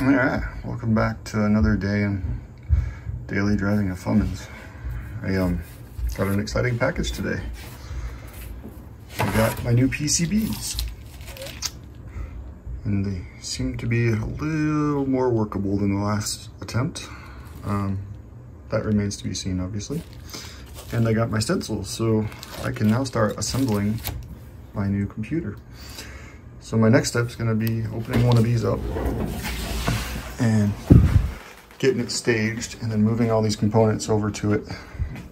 Alright, welcome back to another day in daily driving of Fummins. I got an exciting package today. I got my new PCBs. And they seem to be a little more workable than the last attempt. That remains to be seen, obviously. And I got my stencils, so I can now start assembling my new computer. So my next step is going to be opening one of these up and getting it staged, and then moving all these components over to it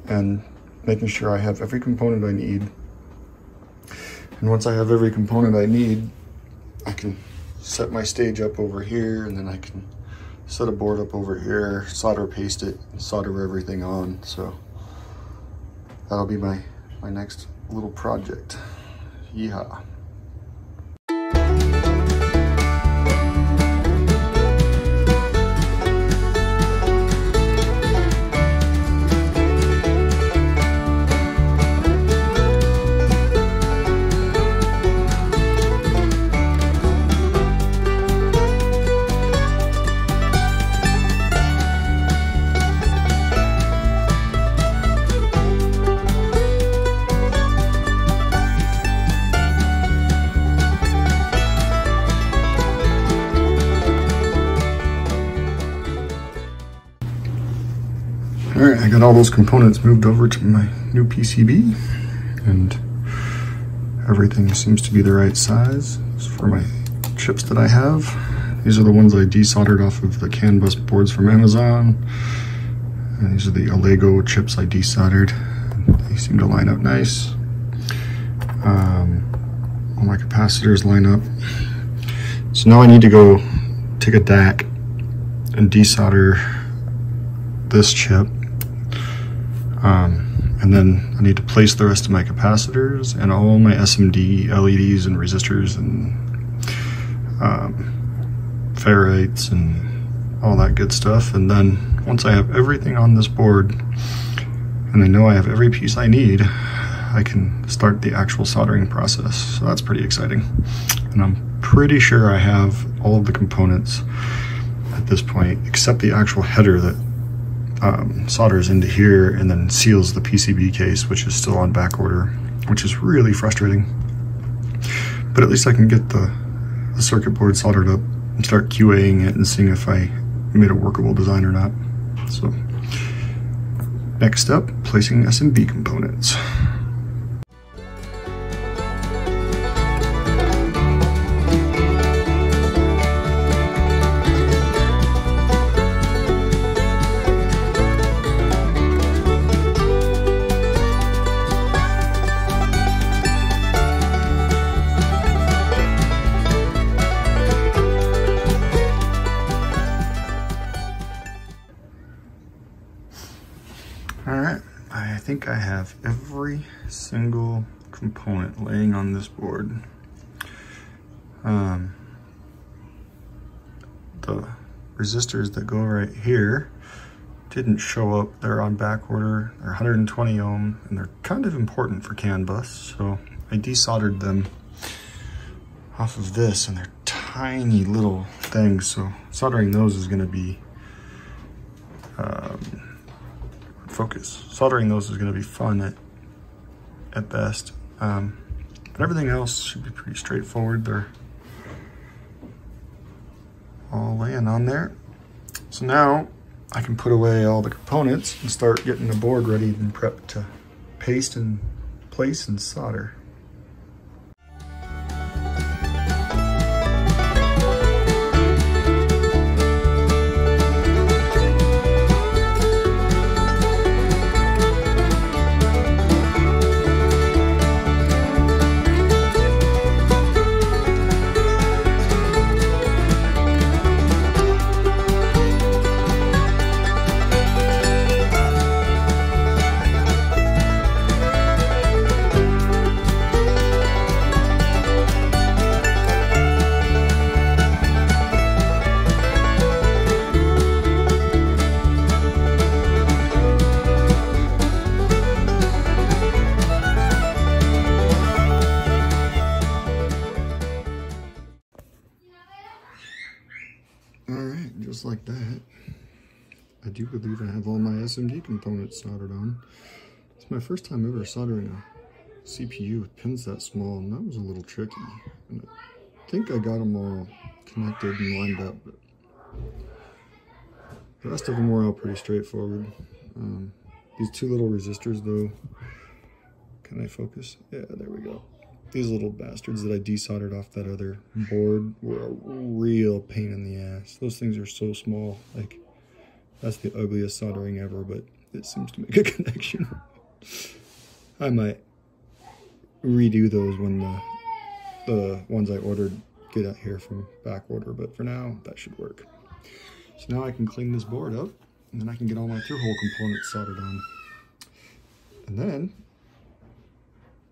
and making sure I have every component I need. And once I have every component I need, I can set my stage up over here, and then I can set a board up over here, solder paste it, and solder everything on. So that'll be my next little project. Yeehaw. All right, I got all those components moved over to my new PCB, and everything seems to be the right size. For my chips that I have, these are the ones I desoldered off of the CAN bus boards from Amazon. And these are the Lego chips I desoldered. They seem to line up nice. All my capacitors line up. So now I need to go take a DAC and desolder this chip. And then I need to place the rest of my capacitors and all my SMD LEDs and resistors and ferrites and all that good stuff. And then once I have everything on this board and I know I have every piece I need, I can start the actual soldering process. So that's pretty exciting. And I'm pretty sure I have all of the components at this point, except the actual header that solders into here and then seals the PCB case, which is still on back order, which is really frustrating. But at least I can get the circuit board soldered up and start QAing it and seeing if I made a workable design or not. So next step, placing SMB components. Alright, I think I have every single component laying on this board. The resistors that go right here didn't show up. They're on back order. They're 120 ohm, and they're kind of important for CAN bus, so I desoldered them off of this, and they're tiny little things, so soldering those is going to be soldering those is going to be fun at best, but everything else should be pretty straightforward. They're all laying on there. So now I can put away all the components and start getting the board ready and prepped to paste and place and solder. Alright, just like that, I do believe I have all my SMD components soldered on. It's my first time ever soldering a CPU with pins that small, and that was a little tricky. And I think I got them all connected and lined up, but the rest of them were all pretty straightforward. These two little resistors though, can I focus? Yeah, there we go. These little bastards that I desoldered off that other board were a real pain in the ass. Those things are so small. Like, that's the ugliest soldering ever, but it seems to make a connection. I might redo those when the ones I ordered get out here from back order, but for now, that should work. So now I can clean this board up, and then I can get all my through-hole components soldered on. And then,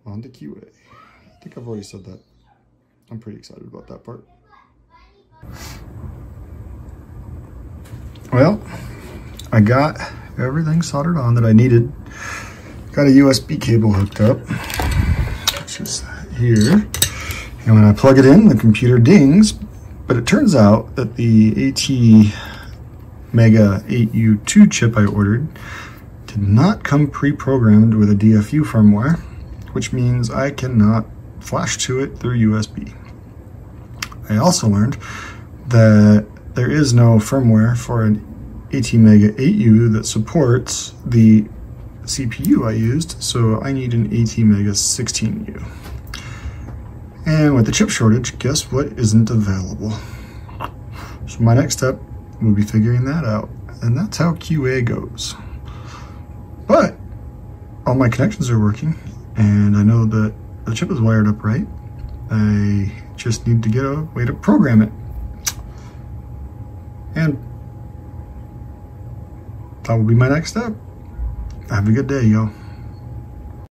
on to QA. I think I've already said that. I'm pretty excited about that part. Well, I got everything soldered on that I needed. Got a USB cable hooked up, which is here. And when I plug it in, the computer dings, but it turns out that the AT Mega 8U2 chip I ordered did not come pre-programmed with a DFU firmware, which means I cannot flash to it through USB. I also learned that there is no firmware for an AT Mega 8U that supports the CPU I used, so I need an AT Mega 16U. And with the chip shortage, guess what isn't available? So my next step will be figuring that out, and that's how QA goes. But all my connections are working, and I know that the chip is wired up right. I just need to get a way to program it. And that will be my next step. Have a good day, y'all.